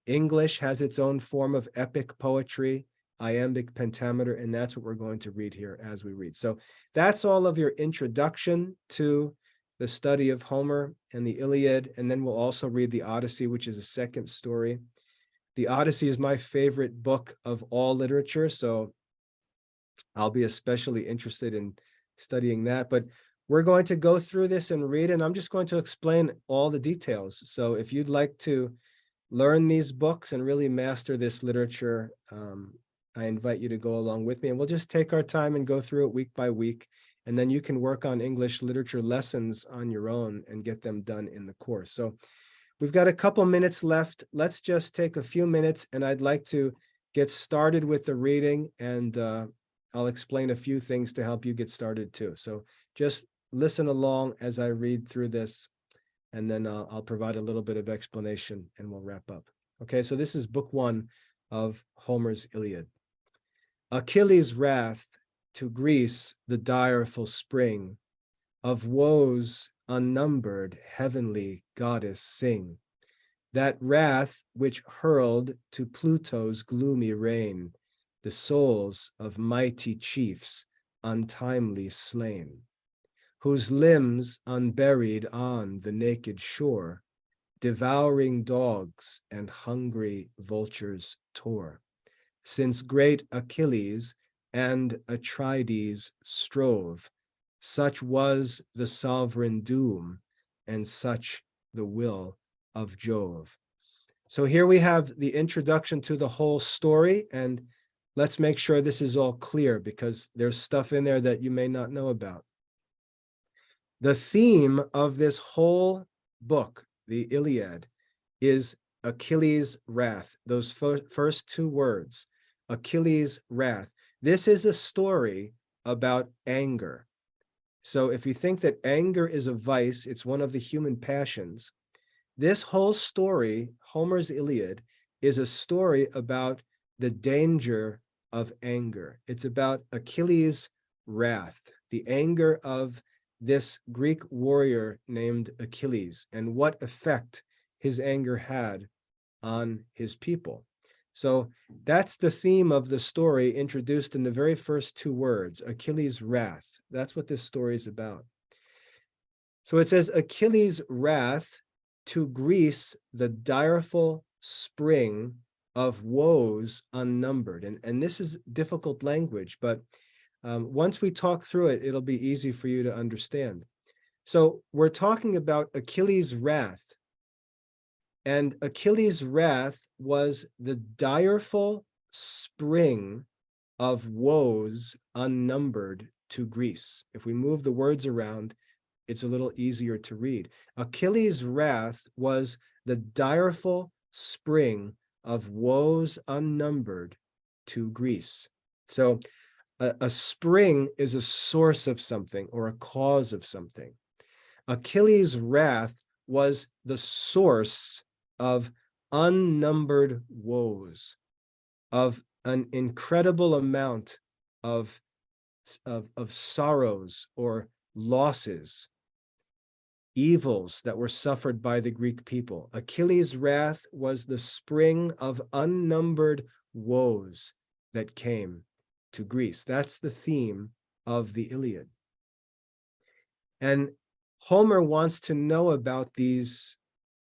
A: English has its own form of epic poetry, iambic pentameter, and that's what we're going to read here as we read. So that's all of your introduction to the study of Homer and the Iliad, and then we'll also read the Odyssey, which is a second story. The Odyssey is my favorite book of all literature, so I'll be especially interested in studying that. But we're going to go through this and read, and I'm just going to explain all the details. So if you'd like to learn these books and really master this literature, I invite you to go along with me, and we'll just take our time and go through it week by week. And then you can work on English literature lessons on your own and get them done in the course. So we've got a couple minutes left. Let's just take a few minutes, and I'd like to get started with the reading, and I'll explain a few things to help you get started too. So just listen along as I read through this, and then I'll provide a little bit of explanation and we'll wrap up. Okay, so this is book 1 of Homer's Iliad. Achilles' wrath to Greece the direful spring, of woes unnumbered, heavenly goddess, sing. That wrath which hurled to Pluto's gloomy reign the souls of mighty chiefs untimely slain, whose limbs unburied on the naked shore, devouring dogs and hungry vultures tore. Since great Achilles and Atrides strove, such was the sovereign doom, and such the will of Jove. So here we have the introduction to the whole story, and let's make sure this is all clear because there's stuff in there that you may not know about. The theme of this whole book, the Iliad, is Achilles' wrath. Those first two words, Achilles' wrath. This is a story about anger. So if you think that anger is a vice, it's one of the human passions, this whole story, Homer's Iliad, is a story about the danger of anger. It's about Achilles' wrath, the anger of this Greek warrior named Achilles, and what effect his anger had on his people. So that's the theme of the story introduced in the very first two words, Achilles' wrath. That's what this story is about. So it says, Achilles' wrath to Greece, the direful spring of woes unnumbered. And this is difficult language, but once we talk through it, it'll be easy for you to understand. So we're talking about Achilles' wrath. And Achilles' wrath was the direful spring of woes unnumbered to Greece. If we move the words around, it's a little easier to read. Achilles' wrath was the direful spring of woes unnumbered to Greece. So a spring is a source of something or a cause of something. Achilles' wrath was the source of unnumbered woes, of an incredible amount of sorrows or losses, evils that were suffered by the Greek people. Achilles' wrath was the spring of unnumbered woes that came to Greece. That's the theme of the Iliad. And Homer wants to know about these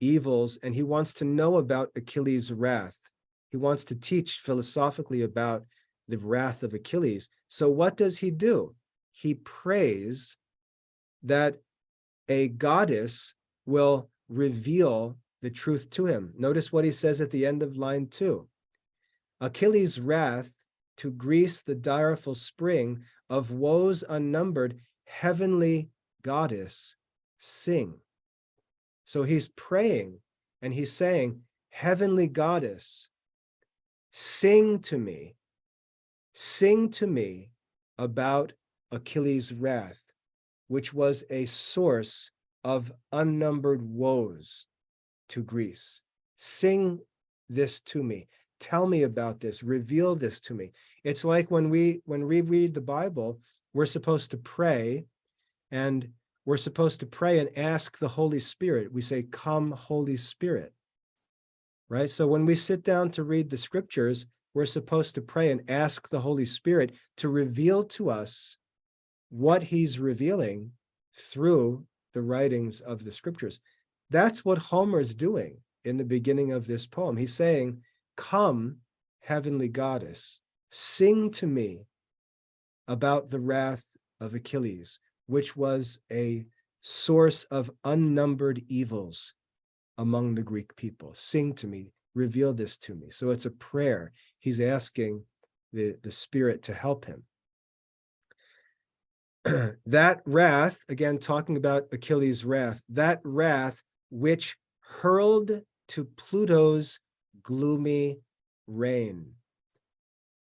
A: evils, and he wants to know about Achilles' wrath. He wants to teach philosophically about the wrath of Achilles. So what does he do? He prays that a goddess will reveal the truth to him. Notice what he says at the end of line 2. Achilles' wrath to Greece, the direful spring of woes unnumbered, heavenly goddess, sing. So he's praying and he's saying, heavenly goddess, sing to me about Achilles' wrath, which was a source of unnumbered woes to Greece. Sing this to me. Tell me about this. Reveal this to me. It's like when we read the Bible, we're supposed to pray, and we're supposed to pray and ask the Holy Spirit. We say, "Come, Holy Spirit." Right? So when we sit down to read the scriptures, we're supposed to pray and ask the Holy Spirit to reveal to us what he's revealing through the writings of the scriptures. That's what Homer's doing in the beginning of this poem. He's saying, come, heavenly goddess, sing to me about the wrath of Achilles, which was a source of unnumbered evils among the Greek people. Sing to me, reveal this to me. So it's a prayer. He's asking the Spirit to help him. That wrath, again, talking about Achilles' wrath, that wrath which hurled to Pluto's gloomy reign.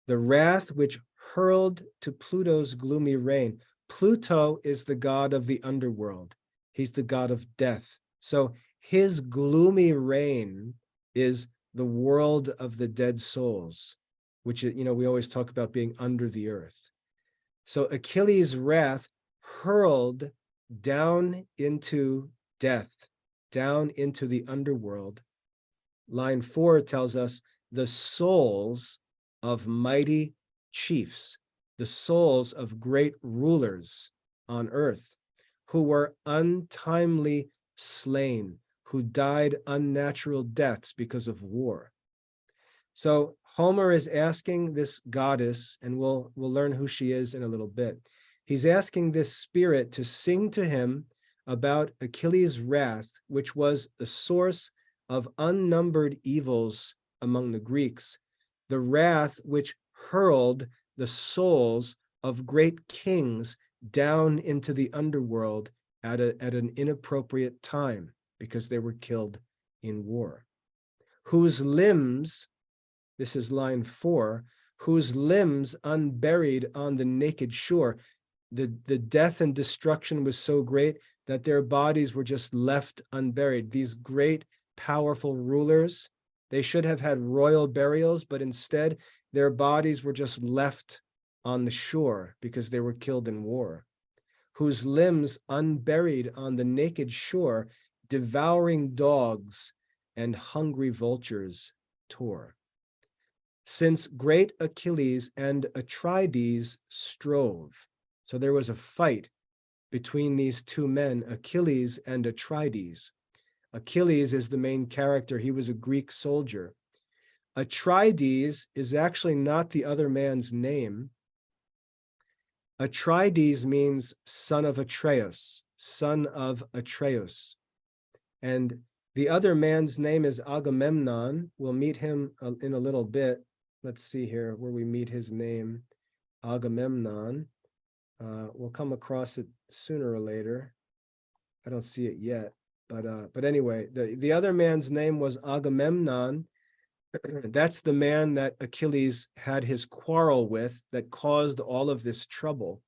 A: The wrath which hurled to Pluto's gloomy reign. Pluto is the god of the underworld. He's the god of death. So his gloomy reign is the world of the dead souls, which, we always talk about being under the earth. So Achilles' wrath hurled down into death, down into the underworld. Line 4 tells us the souls of mighty chiefs, the souls of great rulers on earth, who were untimely slain, who died unnatural deaths because of war. So Homer is asking this goddess, and we'll learn who she is in a little bit. He's asking this spirit to sing to him about Achilles' wrath, which was the source of unnumbered evils among the Greeks, the wrath which hurled the souls of great kings down into the underworld at an inappropriate time because they were killed in war, whose limbs, this is line 4, whose limbs unburied on the naked shore. The death and destruction was so great that their bodies were just left unburied. These great, powerful rulers, they should have had royal burials, but instead their bodies were just left on the shore because they were killed in war, whose limbs unburied on the naked shore, devouring dogs and hungry vultures tore. Since great Achilles and Atrides strove. So there was a fight between these two men, Achilles and Atrides. Achilles is the main character. He was a Greek soldier. Atrides is actually not the other man's name. Atrides means son of Atreus, son of Atreus. And the other man's name is Agamemnon. We'll meet him in a little bit. Let's see here where we meet his name, Agamemnon. We'll come across it sooner or later. I don't see it yet, but anyway, the other man's name was Agamemnon. That's the man that Achilles had his quarrel with that caused all of this trouble.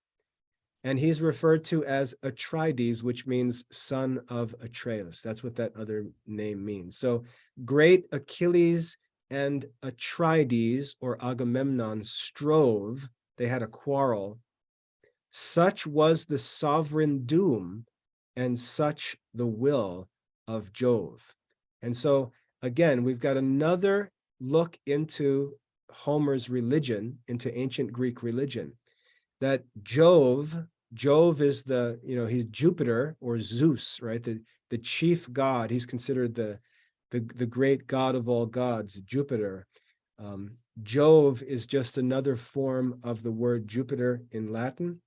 A: And he's referred to as Atrides, which means son of Atreus. That's what that other name means. So great Achilles and Atrides, or Agamemnon, strove. They had a quarrel. Such was the sovereign doom and such the will of Jove. And so again, we've got another look into Homer's religion, into ancient Greek religion, that Jove is the, he's Jupiter or Zeus, right? The chief god. He's considered the great god of all gods, Jupiter. Jove is just another form of the word Jupiter in Latin.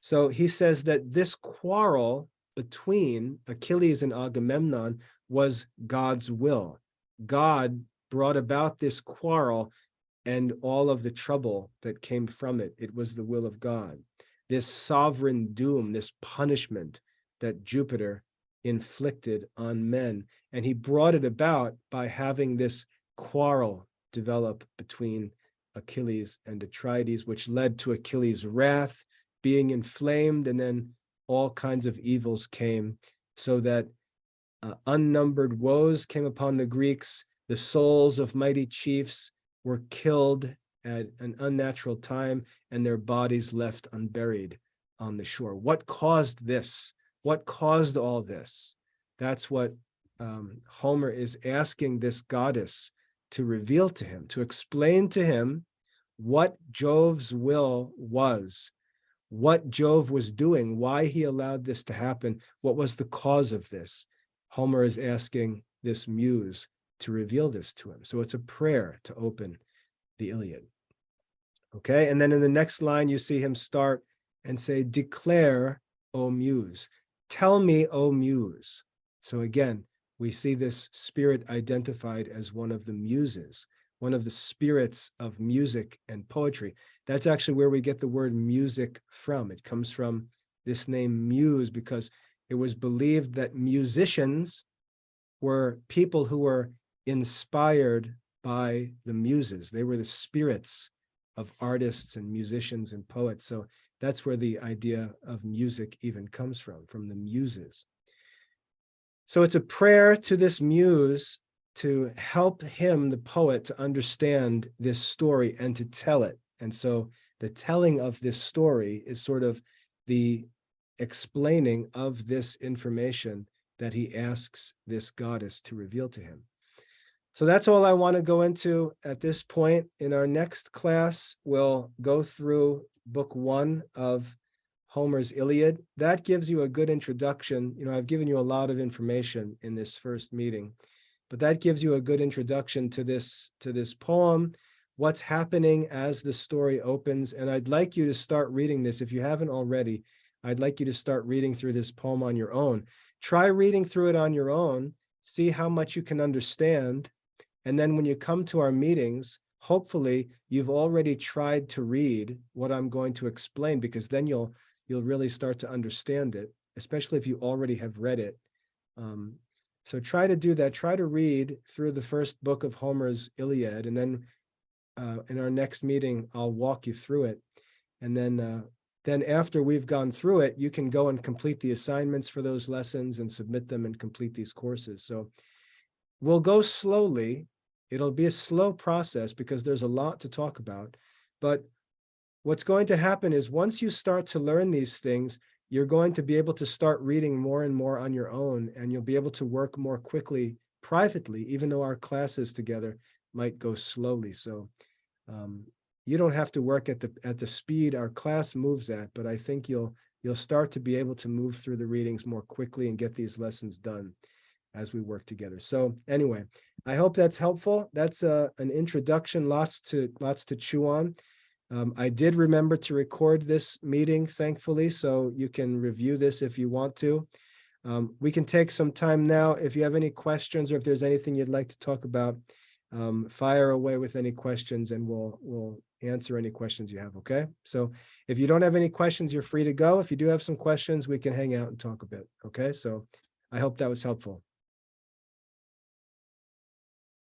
A: So he says that this quarrel between Achilles and Agamemnon was God's will. God brought about this quarrel and all of the trouble that came from it. It was the will of God. This sovereign doom, this punishment that Jupiter inflicted on men. And he brought it about by having this quarrel develop between Achilles and Atrides, which led to Achilles' wrath being inflamed, and then all kinds of evils came, so that unnumbered woes came upon the Greeks. The souls of mighty chiefs were killed at an unnatural time, and their bodies left unburied on the shore. What caused this? What caused all this? That's what Homer is asking this goddess to reveal to him, to explain to him what Jove's will was, what Jove was doing, why he allowed this to happen, what was the cause of this. Homer is asking this muse to reveal this to him. So it's a prayer to open the Iliad. Okay, and then in the next line, you see him start and say, declare, O muse. Tell me, O muse. So again, we see this spirit identified as one of the muses, one of the spirits of music and poetry. That's actually where we get the word music from. It comes from this name muse, because it was believed that musicians were people who were inspired by the muses. They were the spirits of artists and musicians and poets. So that's where the idea of music even comes from the muses. So it's a prayer to this muse to help him, the poet, to understand this story and to tell it. And so the telling of this story is sort of the explaining of this information that he asks this goddess to reveal to him. So that's all I want to go into at this point. In our next class, we'll go through book 1 of Homer's Iliad. That gives you a good introduction. I've given you a lot of information in this first meeting, but that gives you a good introduction to this poem, what's happening as the story opens. And I'd like you to start reading this. If you haven't already, I'd like you to start reading through this poem on your own. Try reading through it on your own, see how much you can understand. And then when you come to our meetings, hopefully you've already tried to read what I'm going to explain, because then you'll really start to understand it, especially if you already have read it. So try to do that. Try to read through the first book of Homer's Iliad, and then in our next meeting, I'll walk you through it. And then after we've gone through it, you can go and complete the assignments for those lessons and submit them and complete these courses. So we'll go slowly. It'll be a slow process because there's a lot to talk about. But what's going to happen is once you start to learn these things, you're going to be able to start reading more and more on your own, and you'll be able to work more quickly privately, even though our classes together might go slowly. So you don't have to work at the speed our class moves at, but I think you'll start to be able to move through the readings more quickly and get these lessons done as we work together. So anyway, I hope that's helpful. That's an introduction, lots to chew on. I did remember to record this meeting, thankfully, so you can review this if you want to. We can take some time now. If you have any questions or if there's anything you'd like to talk about, fire away with any questions and we'll answer any questions you have, okay? So if you don't have any questions, you're free to go. If you do have some questions, we can hang out and talk a bit, okay? So I hope that was helpful.